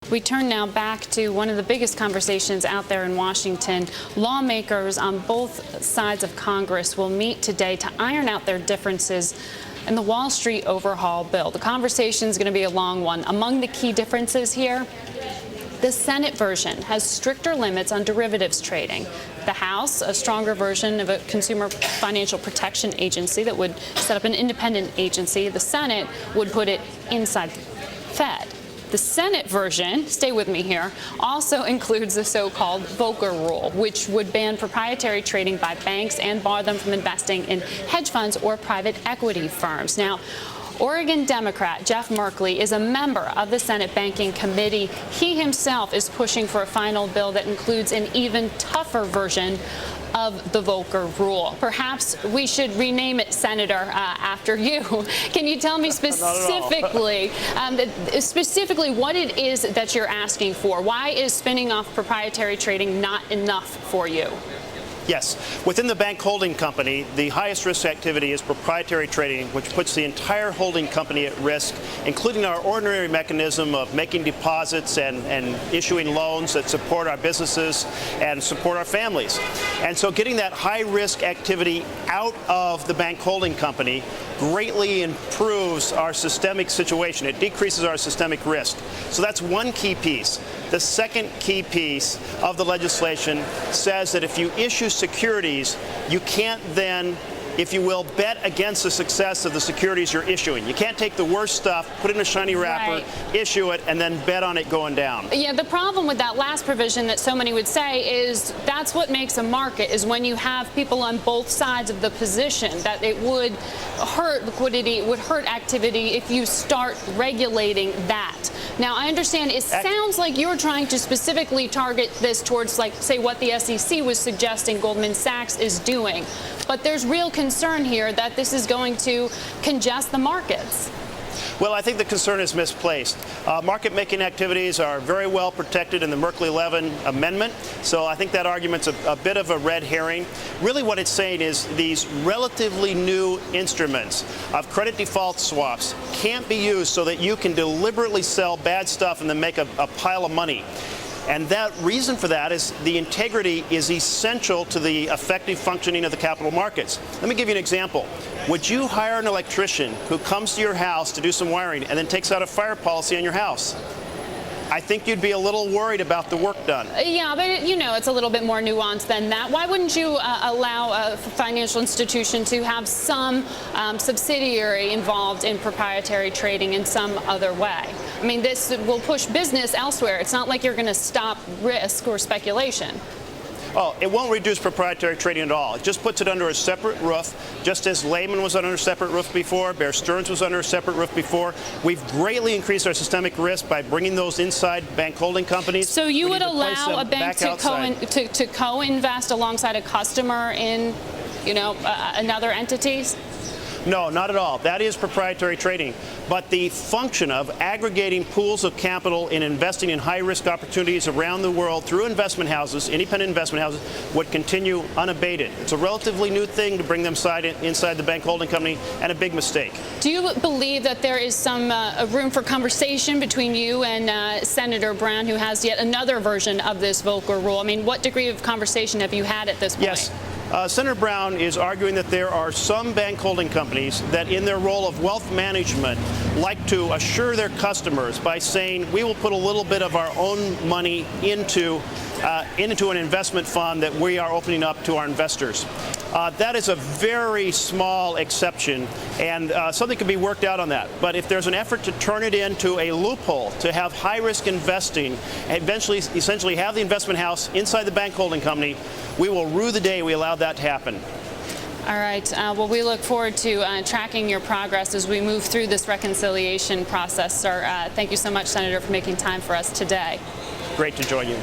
We turn now back to one of the biggest conversations out there in Washington. Lawmakers on both sides of Congress will meet today to iron out their differences in the Wall Street Overhaul bill. The conversation is going to be a long one. Among the key differences here, the Senate version has stricter limits on derivatives trading. The House, a stronger version of a consumer financial protection agency that would set up an independent agency. The Senate would put it inside the Fed. The Senate version, stay with me here, also includes the so-called Volcker rule, which would ban proprietary trading by banks and bar them from investing in hedge funds or private equity firms. Now, Oregon Democrat Jeff Merkley is a member of the Senate Banking Committee. He himself is pushing for a final bill that includes an even tougher version of the Volcker rule. Perhaps we should rename it, Senator, after you. Can you tell me specifically, specifically what it is that you're asking for? Why is spinning off proprietary trading not enough for you? Yes. Within the bank holding company, the highest risk activity is proprietary trading, which puts the entire holding company at risk, including our ordinary mechanism of making deposits and issuing loans that support our businesses and support our families. And so getting that high risk activity out of the bank holding company greatly improves our systemic situation. It decreases our systemic risk. So that's one key piece. The second key piece of the legislation says that if you issue securities, you can't then, if you will, bet against the success of the securities you're issuing. You can't take the worst stuff, put it in a shiny wrapper, issue it, and then bet on it going down. Yeah, the problem with that last provision that so many would say is that's what makes a market, is when you have people on both sides of the position, that it would hurt liquidity, it would hurt activity if you start regulating that. Now, I understand it sounds like you're trying to specifically target this towards, like, say, what the SEC was suggesting Goldman Sachs is doing. But there's real concern here that this is going to congest the markets. Well, I think the concern is misplaced. Market-making activities are very well protected in the Merkley-Levin amendment, so I think that argument's a bit of a red herring. Really what it's saying is these relatively new instruments of credit default swaps can't be used so that you can deliberately sell bad stuff and then make a pile of money. And that reason for that is the integrity is essential to the effective functioning of the capital markets. Let me give you an example. Would you hire an electrician who comes to your house to do some wiring and then takes out a fire policy on your house? I think you'd be a little worried about the work done. Yeah, but you know, it's a little bit more nuanced than that. Why wouldn't you allow a financial institution to have some subsidiary involved in proprietary trading in some other way? I mean, this will push business elsewhere. It's not like you're going to stop risk or speculation. Oh, it won't reduce proprietary trading at all. It just puts it under a separate roof, just as Lehman was under a separate roof before, Bear Stearns was under a separate roof before. We've greatly increased our systemic risk by bringing those inside bank holding companies. So you would allow a bank to co-invest alongside a customer in, you know, another entity? No, not at all. That is proprietary trading. But the function of aggregating pools of capital and investing in high-risk opportunities around the world through investment houses, independent investment houses, would continue unabated. It's a relatively new thing to bring them inside the bank holding company, and a big mistake. Do you believe that there is some room for conversation between you and Senator Brown, who has yet another version of this Volcker rule? I mean, what degree of conversation have you had at this point? Yes. Senator Brown is arguing that there are some bank holding companies that in their role of wealth management like to assure their customers by saying we will put a little bit of our own money into an investment fund that we are opening up to our investors. That is a very small exception, and something can be worked out on that. But if there's an effort to turn it into a loophole, to have high-risk investing, and eventually essentially have the investment house inside the bank holding company, we will rue the day we allowed that to happen. All right. Well, we look forward to tracking your progress as we move through this reconciliation process, sir. Thank you so much, Senator, for making time for us today. Great to join you.